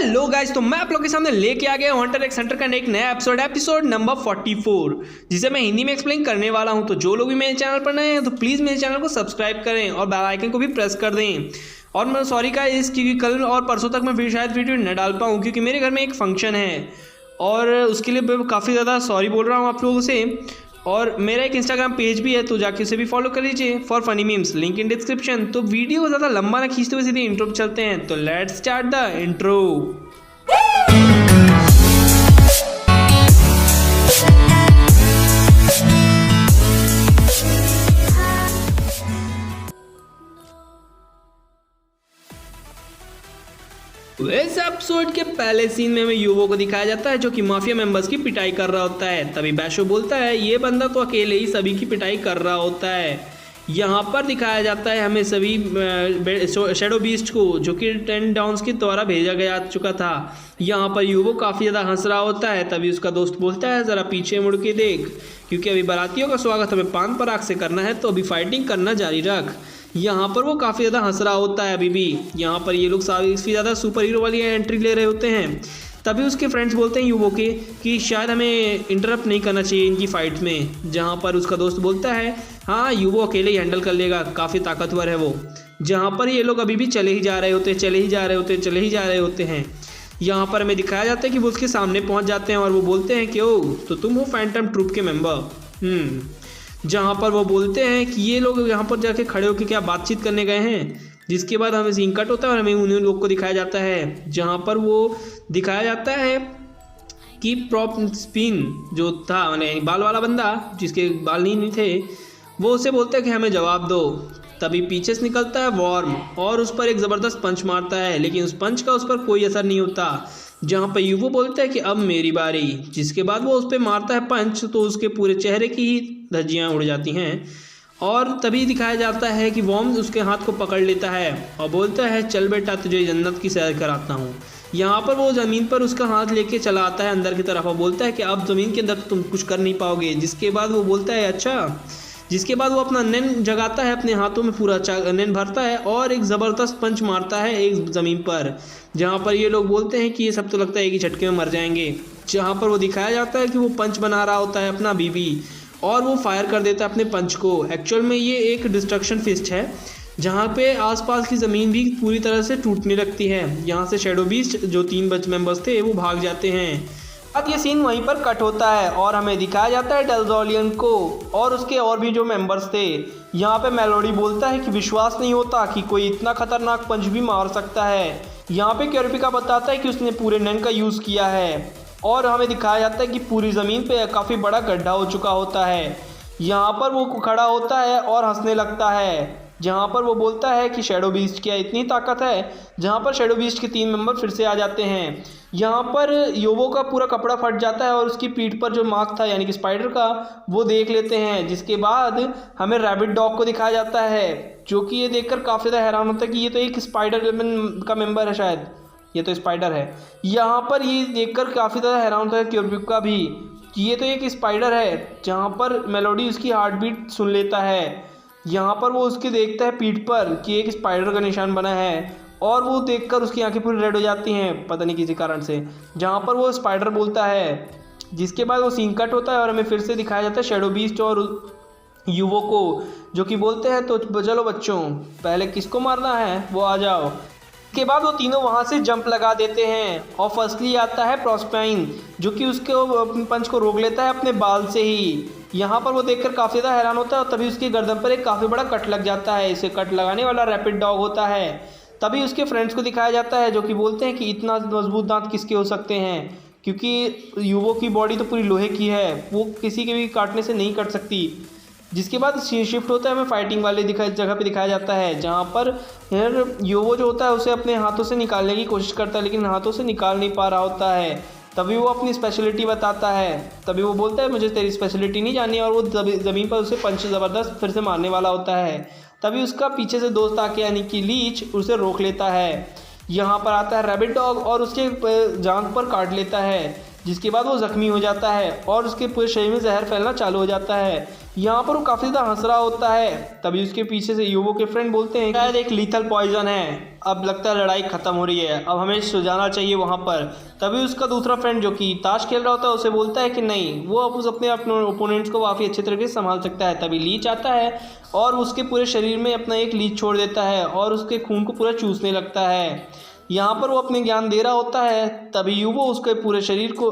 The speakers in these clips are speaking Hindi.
हेलो गाइस, तो मैं आप लोग के सामने लेके आ गया हूं हंटर एक्स हंटर का एक नया एपिसोड नंबर 44, जिसे मैं हिंदी में एक्सप्लेन करने वाला हूं। तो जो लोग भी मेरे चैनल पर नए हैं तो प्लीज़ मेरे चैनल को सब्सक्राइब करें और बेल आइकन को भी प्रेस कर दें। और मैं सॉरी गाइस क्योंकि कल और परसों तक मैं फिर शायद वीडियो न डाल पाऊँ, क्योंकि मेरे घर में एक फंक्शन है और उसके लिए मैं काफ़ी ज़्यादा सॉरी बोल रहा हूँ आप लोगों से। और मेरा एक इंस्टाग्राम पेज भी है, तो जाके उसे भी फॉलो कर लीजिए for funny memes, link in description. तो वीडियो को ज़्यादा लंबा ना खींचते हुए सीधे इंट्रो पे चलते हैं। तो लेट्स स्टार्ट द इंट्रो। इस एपिसोड के पहले सीन में हमें युवो को दिखाया जाता है जो कि माफिया मेंबर्स की पिटाई कर रहा होता है। तभी बैशो बोलता है ये बंदा तो अकेले ही सभी की पिटाई कर रहा होता है। यहाँ पर दिखाया जाता है हमें सभी शैडो बीस्ट को, जो कि 10 डाउन्स के द्वारा भेजा गया चुका था। यहाँ पर युवो काफ़ी ज़्यादा हंस रहा होता है। तभी उसका दोस्त बोलता है ज़रा पीछे मुड़ के देख, क्योंकि अभी बारातियों का स्वागत हमें पान पराग से करना है, तो अभी फाइटिंग करना जारी रख। यहाँ पर वो काफ़ी ज़्यादा हंस रहा होता है अभी भी। यहाँ पर ये लोग काफ़ी ज़्यादा सुपर हीरो वाली एंट्री ले रहे होते हैं। तभी उसके फ्रेंड्स बोलते हैं युवो के कि शायद हमें इंटरप्ट नहीं करना चाहिए इनकी फ़ाइट में। जहाँ पर उसका दोस्त बोलता है हाँ युवो अकेले ही हैंडल कर लेगा, काफ़ी ताकतवर है वो। जहाँ पर ये लोग अभी भी चले ही जा रहे होते हैं। यहाँ पर हमें दिखाया जाता है कि वो उसके सामने पहुँच जाते हैं और वो बोलते हैं कि ओ तो तुम हो फैंटम ट्रूप के मेंबर। जहाँ पर वो बोलते हैं कि ये लोग यहाँ पर जाके खड़े होकर क्या बातचीत करने गए हैं। जिसके बाद हमें सीन कट होता है और हमें उन्हीं लोग को दिखाया जाता है, जहाँ पर वो दिखाया जाता है कि प्रॉप स्पिन जो था, माने बाल वाला बंदा जिसके बाल नहीं थे, वो उसे बोलता है कि हमें जवाब दो। तभी पीछे से निकलता है वॉर्म और उस पर एक ज़बरदस्त पंच मारता है, लेकिन उस पंच का उस पर कोई असर नहीं होता। जहाँ पर युवो बोलता है कि अब मेरी बारी। जिसके बाद वो उस पर मारता है पंच, तो उसके पूरे चेहरे की ही धज्जियाँ उड़ जाती हैं। और तभी दिखाया जाता है कि वॉर्म उसके हाथ को पकड़ लेता है और बोलता है चल बेटा तुझे जन्नत की सैर कराता हूँ। यहाँ पर वो ज़मीन पर उसका हाथ लेके चला आता है अंदर की तरफ और बोलता है कि अब ज़मीन के अंदर तुम कुछ कर नहीं पाओगे। जिसके बाद वो बोलता है अच्छा। जिसके बाद वो अपना नैन जगाता है, अपने हाथों में पूरा नैन भरता है और एक ज़बरदस्त पंच मारता है एक ज़मीन पर। जहाँ पर ये लोग बोलते हैं कि ये सब तो लगता है कि झटके में मर जाएंगे। जहाँ पर वो दिखाया जाता है कि वो पंच बना रहा होता है अपना बीबी और वो फायर कर देता है अपने पंच को। एक्चुअल में ये एक डिस्ट्रक्शन फिस्ट है, जहाँ पे आसपास की ज़मीन भी पूरी तरह से टूटने लगती है। यहाँ से शैडो बीस्ट जो 3 मेंबर्स थे वो भाग जाते हैं। अब ये सीन वहीं पर कट होता है और हमें दिखाया जाता है डेल्जोलियन को और उसके और भी जो मेंबर्स थे। यहाँ पे मेलोडी बोलता है कि विश्वास नहीं होता कि कोई इतना खतरनाक पंच भी मार सकता है। यहाँ पे क्योरपिका बताता है कि उसने पूरे नन का यूज़ किया है और हमें दिखाया जाता है कि पूरी ज़मीन पे काफ़ी बड़ा गड्ढा हो चुका होता है। यहाँ पर वो खड़ा होता है और हंसने लगता है, जहाँ पर वो बोलता है कि शैडो बीस्ट की इतनी ताकत है। जहाँ पर शैडो बीस्ट के 3 मेंबर फिर से आ जाते हैं। यहाँ पर योवो का पूरा कपड़ा फट जाता है और उसकी पीठ पर जो मार्क था यानी कि स्पाइडर का, वो देख लेते हैं। जिसके बाद हमें रैबिट डॉग को दिखाया जाता है, जो कि ये देखकर काफ़ी ज़्यादा हैरान होता है कि ये तो एक स्पाइडर का मेंबर है, शायद ये तो स्पाइडर है। यहाँ पर ये देखकर काफ़ी ज़्यादा हैरान होता है क्योरपिका भी कि ये तो एक स्पाइडर है। जहाँ पर मेलोडी उसकी हार्ट बीट सुन लेता है। यहाँ पर वो उसके देखता है पीठ पर कि एक स्पाइडर का निशान बना है और वो देखकर उसकी आंखें पूरी रेड हो जाती हैं पता नहीं किसी कारण से। जहाँ पर वो स्पाइडर बोलता है। जिसके बाद वो सीन कट होता है और हमें फिर से दिखाया जाता है शैडो बीस्ट और युवो को, जो कि बोलते हैं तो चलो बच्चों पहले किसको मारना है वो आ जाओ। के बाद वो तीनों वहाँ से जंप लगा देते हैं और फर्स्टली आता है प्रोस्पाइन, जो कि उसके पंच को रोक लेता है अपने बाल से ही। यहाँ पर वो देखकर काफ़ी ज़्यादा हैरान होता है और तभी उसकी गर्दन पर एक काफ़ी बड़ा कट लग जाता है। इसे कट लगाने वाला रैपिड डॉग होता है। तभी उसके फ्रेंड्स को दिखाया जाता है, जो कि बोलते हैं कि इतना मजबूत दांत किसके हो सकते हैं, क्योंकि युवो की बॉडी तो पूरी लोहे की है, वो किसी के भी काटने से नहीं कट सकती। जिसके बाद शिफ्ट होता है हमें फाइटिंग वाले जगह पे दिखाया जाता है, जहाँ पर योवो जो होता है उसे अपने हाथों से निकालने की कोशिश करता है, लेकिन हाथों से निकाल नहीं पा रहा होता है। तभी वो अपनी स्पेशलिटी बताता है। तभी वो बोलता है मुझे तेरी स्पेशलिटी नहीं जाननी, और वो ज़मीन पर उसे पंच ज़बरदस्त फिर से मारने वाला होता है। तभी उसका पीछे से दोस्त आके यानी कि लीच उसे रोक लेता है। यहाँ पर आता है रैबिट डॉग और उसके जांघ पर काट लेता है। जिसके बाद वो ज़ख्मी हो जाता है और उसके पूरे शरीर में जहर फैलना चालू हो जाता है। यहाँ पर वो काफ़ी ज़्यादा हंस रहा होता है। तभी उसके पीछे से युवो के फ्रेंड बोलते हैं शायद एक लीथल पॉइजन है, अब लगता है लड़ाई ख़त्म हो रही है, अब हमें जाना चाहिए वहाँ पर। तभी उसका दूसरा फ्रेंड जो कि ताश खेल रहा होता है उसे बोलता है कि नहीं, वो अब उस अपने ओपोनेंट्स को काफ़ी अच्छे तरीके से संभाल सकता है। तभी लीच आता है और उसके पूरे शरीर में अपना एक लीच छोड़ देता है और उसके खून को पूरा चूसने लगता है। यहाँ पर वो अपने ज्ञान दे रहा होता है। तभी युवो उसके पूरे शरीर को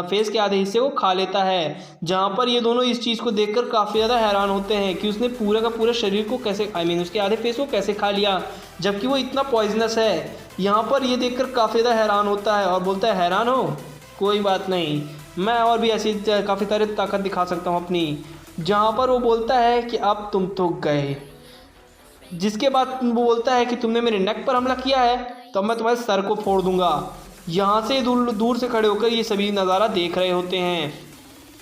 फेस के आधे हिस्से को खा लेता है। जहाँ पर ये दोनों इस चीज़ को देखकर काफ़ी ज़्यादा हैरान होते हैं कि उसने पूरा का पूरा शरीर को कैसे उसके आधे फेस को कैसे खा लिया, जबकि वो इतना पॉइजनस है। यहाँ पर ये देखकर काफ़ी ज़्यादा हैरान होता है और बोलता है हैरान हो, कोई बात नहीं, मैं और भी ऐसी काफ़ी सारी ताकत दिखा सकता हूँ अपनी। जहाँ पर वो बोलता है कि अब तुम तो गए। जिसके बाद वो बोलता है कि तुमने मेरे नेक पर हमला किया है तो मैं तुम्हारे सर को फोड़ दूंगा। यहाँ से दूर दूर से खड़े होकर ये सभी नज़ारा देख रहे होते हैं।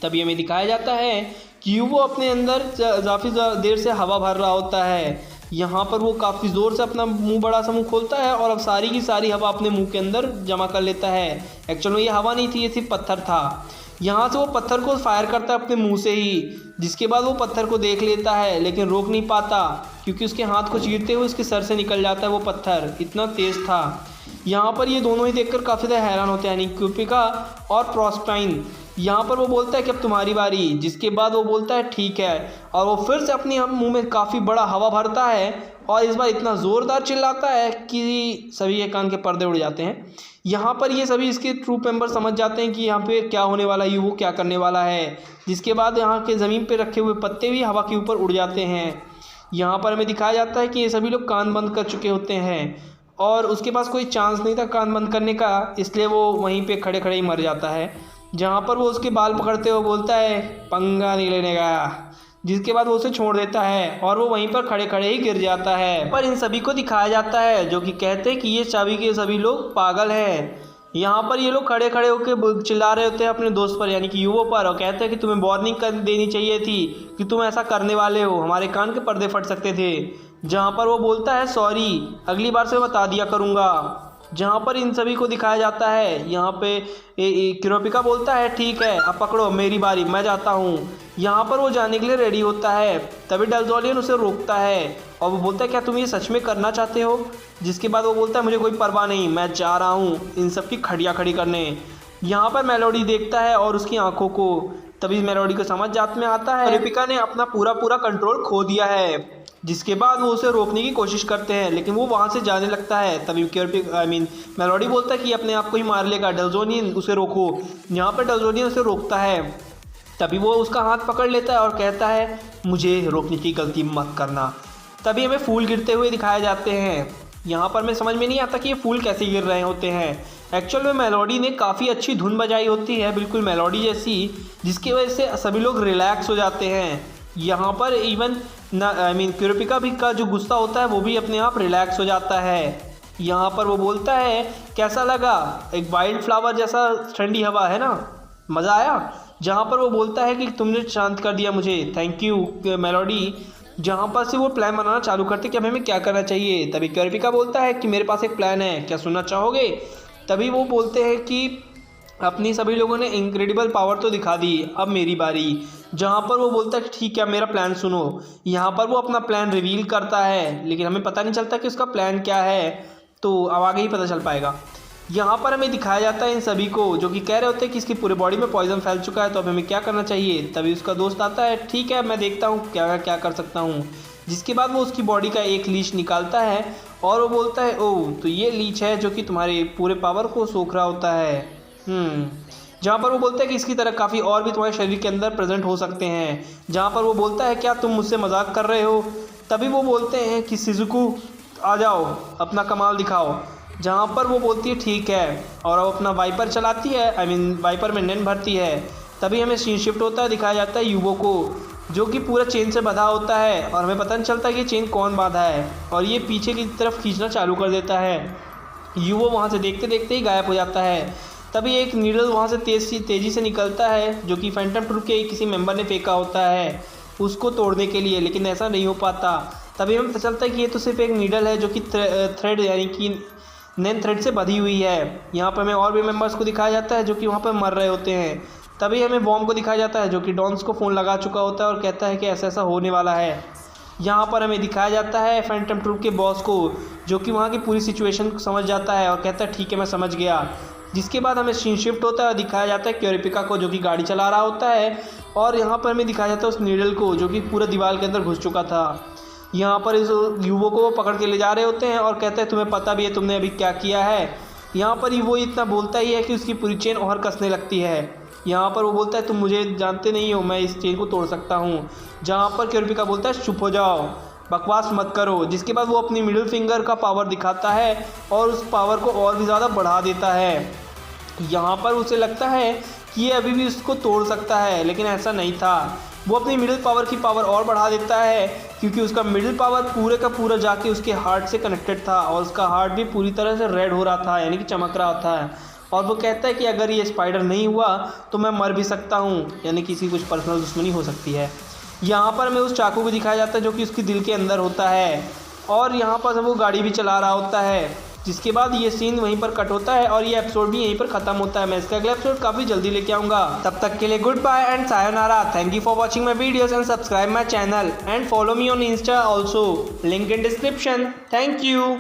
तभी हमें दिखाया जाता है कि वो अपने अंदर काफ़ी देर से हवा भर रहा होता है। यहाँ पर वो काफ़ी ज़ोर से अपना मुंह बड़ा सा मुंह खोलता है और अब सारी की सारी हवा अपने मुंह के अंदर जमा कर लेता है। एक्चुअली में ये हवा नहीं थी, ये सिर्फ पत्थर था। यहाँ से वो पत्थर को फायर करता है अपने मुंह से ही। जिसके बाद वो पत्थर को देख लेता है लेकिन रोक नहीं पाता क्योंकि उसके हाथ को चीरते हुए उसके सर से निकल जाता है वो पत्थर, इतना तेज़ था। यहाँ पर ये दोनों ही देखकर काफ़ी ज़्यादा हैरान होते हैं, यानी क्यूपिका और प्रोस्पाइन। यहाँ पर वो बोलता है कि अब तुम्हारी बारी। जिसके बाद वो बोलता है ठीक है, और वो फिर से अपने मुंह में काफ़ी बड़ा हवा भरता है और इस बार इतना ज़ोरदार चिल्लाता है कि सभी के कान के पर्दे उड़ जाते हैं। यहाँ पर ये सभी इसके ट्रूप मेंबर समझ जाते हैं कि यहाँ पे क्या होने वाला है, वो क्या करने वाला है। जिसके बाद यहाँ के ज़मीन पे रखे हुए पत्ते भी हवा के ऊपर उड़ जाते हैं। यहाँ पर हमें दिखाया जाता है कि ये सभी लोग कान बंद कर चुके होते हैं और उसके पास कोई चांस नहीं था कान बंद करने का, इसलिए वो वहीं पे खड़े खड़े ही मर जाता है। जहाँ पर वो उसके बाल पकड़ते हुए बोलता है पंगा नहीं लेने का। जिसके बाद वो उसे छोड़ देता है और वो वहीं पर खड़े खड़े ही गिर जाता है। पर इन सभी को दिखाया जाता है जो कि कहते हैं कि ये सभी के सभी लोग पागल हैं। यहाँ पर ये लोग खड़े खड़े होकर चिल्ला रहे होते हैं अपने दोस्त पर, यानी कि युवो पर, और कहते हैं कि तुम्हें वार्निंग कर देनी चाहिए थी कि तुम ऐसा करने वाले हो, हमारे कान के पर्दे फट सकते थे। जहाँ पर वो बोलता है सॉरी, अगली बार से बता दिया करूँगा। जहाँ पर इन सभी को दिखाया जाता है, यहाँ पे क्यूपिका बोलता है ठीक है अब पकड़ो मेरी बारी, मैं जाता हूँ। यहाँ पर वो जाने के लिए रेडी होता है। तभी डलजोलियन उसे रोकता है और वो बोलता है क्या तुम ये सच में करना चाहते हो। जिसके बाद वो बोलता है मुझे कोई परवाह नहीं, मैं जा रहा हूँ इन सब की खड़िया खड़ी करने। यहाँ पर मेलोडी देखता है और उसकी आंखों को, तभी मेलोडी को समझ जात में आता है क्यूपिका ने अपना पूरा कंट्रोल खो दिया है। जिसके बाद वो उसे रोकने की कोशिश करते हैं लेकिन वो वहाँ से जाने लगता है। तभी मेलोडी बोलता है कि अपने आप को ही मार लेगा, डलजोनियन उसे रोको। यहाँ पर डलजोनियन उसे रोकता है। तभी वो उसका हाथ पकड़ लेता है और कहता है मुझे रोकने की गलती मत करना। तभी हमें फूल गिरते हुए दिखाए जाते हैं। यहाँ पर हमें समझ में नहीं आता कि ये फूल कैसे गिर रहे होते हैं। एक्चुअल में मेलोडी ने काफ़ी अच्छी धुन बजाई होती है, बिल्कुल मेलोडी जैसी, जिसकी वजह से सभी लोग रिलैक्स हो जाते हैं। यहाँ पर इवन क्यूपिका भी का जो गुस्सा होता है वो भी अपने आप रिलैक्स हो जाता है। यहाँ पर वो बोलता है कैसा लगा, एक वाइल्ड फ्लावर जैसा ठंडी हवा है ना, मज़ा आया। जहाँ पर वो बोलता है कि तुमने शांत कर दिया मुझे, थैंक यू मेलोडी। जहाँ पर से वो प्लान बनाना चालू करते कि अब हमें क्या करना चाहिए। तभी क्यूपिका बोलता है कि मेरे पास एक प्लान है, क्या सुनना चाहोगे। तभी वो बोलते हैं कि अपनी सभी लोगों ने इनक्रेडिबल पावर तो दिखा दी, अब मेरी बारी। जहाँ पर वो बोलता है कि ठीक है मेरा प्लान सुनो। यहाँ पर वो अपना प्लान रिवील करता है लेकिन हमें पता नहीं चलता कि उसका प्लान क्या है, तो अब आगे ही पता चल पाएगा। यहाँ पर हमें दिखाया जाता है इन सभी को जो कि कह रहे होते हैं कि इसकी पूरे बॉडी में पॉइजन फैल चुका है तो अब हमें क्या करना चाहिए। तभी उसका दोस्त आता है, ठीक है मैं देखता हूँ क्या क्या कर सकता हूँ। जिसके बाद वो उसकी बॉडी का एक लीच निकालता है और वो बोलता है ओह तो ये लीच है जो कि तुम्हारे पूरे पावर को सोख रहा होता है। जहाँ पर वो बोलता है कि इसकी तरह काफ़ी और भी तुम्हारे शरीर के अंदर प्रेजेंट हो सकते हैं। जहाँ पर वो बोलता है क्या तुम मुझसे मजाक कर रहे हो। तभी वो बोलते हैं कि शिजुको आ जाओ अपना कमाल दिखाओ। जहाँ पर वो बोलती है ठीक है और वो अपना वाइपर चलाती है, वाइपर में नैन भरती है। तभी हमें सीन शिफ्ट होता है, दिखाया जाता है युवो को जो कि पूरा चेन से बंधा होता है और हमें पता नहीं चलता कि चेन कौन बांधा है और ये पीछे की तरफ खींचना चालू कर देता है। युवो वहाँ से देखते देखते ही गायब हो जाता है। तभी एक नीडल वहाँ से तेज़ी से निकलता है जो कि फैंटम ट्रूप के किसी मेंबर ने फेंका होता है उसको तोड़ने के लिए, लेकिन ऐसा नहीं हो पाता। तभी हमें पता चलता है कि ये तो सिर्फ एक नीडल है जो कि थ्रेड यानी कि नैन थ्रेड से बधी हुई है। यहाँ पर हमें और भी मेंबर्स को दिखाया जाता है जो कि वहाँ पर मर रहे होते हैं। तभी हमें वॉर्म को दिखाया जाता है जो कि डॉन्स को फ़ोन लगा चुका होता है और कहता है कि ऐसा ऐसा होने वाला है। यहाँ पर हमें दिखाया जाता है फैंटम ट्रूप के बॉस को जो कि वहाँ की पूरी सिचुएशन समझ जाता है और कहता है ठीक है मैं समझ गया। जिसके बाद हमें सीन शिफ्ट होता है और दिखाया जाता है क्योरिपिका को जो कि गाड़ी चला रहा होता है और यहाँ पर हमें दिखाया जाता है उस नीडल को जो कि पूरा दीवार के अंदर घुस चुका था। यहाँ पर इस युवक को वो पकड़ के ले जा रहे होते हैं और कहते हैं तुम्हें पता भी है तुमने अभी क्या किया है। यहाँ पर वो इतना बोलता ही है कि उसकी पूरी चेन और कसने लगती है। यहाँ पर वो बोलता है तुम मुझे जानते नहीं हो, मैं इस चेन को तोड़ सकता हूँ। जहाँ पर क्योरिपिका बोलता है चुप हो जाओ, बकवास मत करो। जिसके बाद वो अपनी मिडिल फिंगर का पावर दिखाता है और उस पावर को और भी ज़्यादा बढ़ा देता है। यहाँ पर उसे लगता है कि ये अभी भी उसको तोड़ सकता है, लेकिन ऐसा नहीं था। वो अपनी मिडिल पावर की पावर और बढ़ा देता है क्योंकि उसका मिडिल पावर पूरे का पूरा जाके उसके हार्ट से कनेक्टेड था और उसका हार्ट भी पूरी तरह से रेड हो रहा था, यानी कि चमक रहा था। और वो कहता है कि अगर ये स्पाइडर नहीं हुआ तो मैं मर भी सकता हूँ, यानी किसी कुछ पर्सनल दुश्मनी हो सकती है। यहाँ पर हमें उस चाकू को दिखाया जाता है जो कि उसके दिल के अंदर होता है और यहाँ पर वो गाड़ी भी चला रहा होता है। जिसके बाद ये सीन वहीं पर कट होता है और ये एपिसोड भी यहीं पर ख़त्म होता है। मैं इसका अगला एपिसोड काफ़ी जल्दी लेके आऊँगा। तब तक के लिए good bye and sayonara. Thank you for watching my videos and subscribe my channel and follow me on insta also, link in description. Thank you.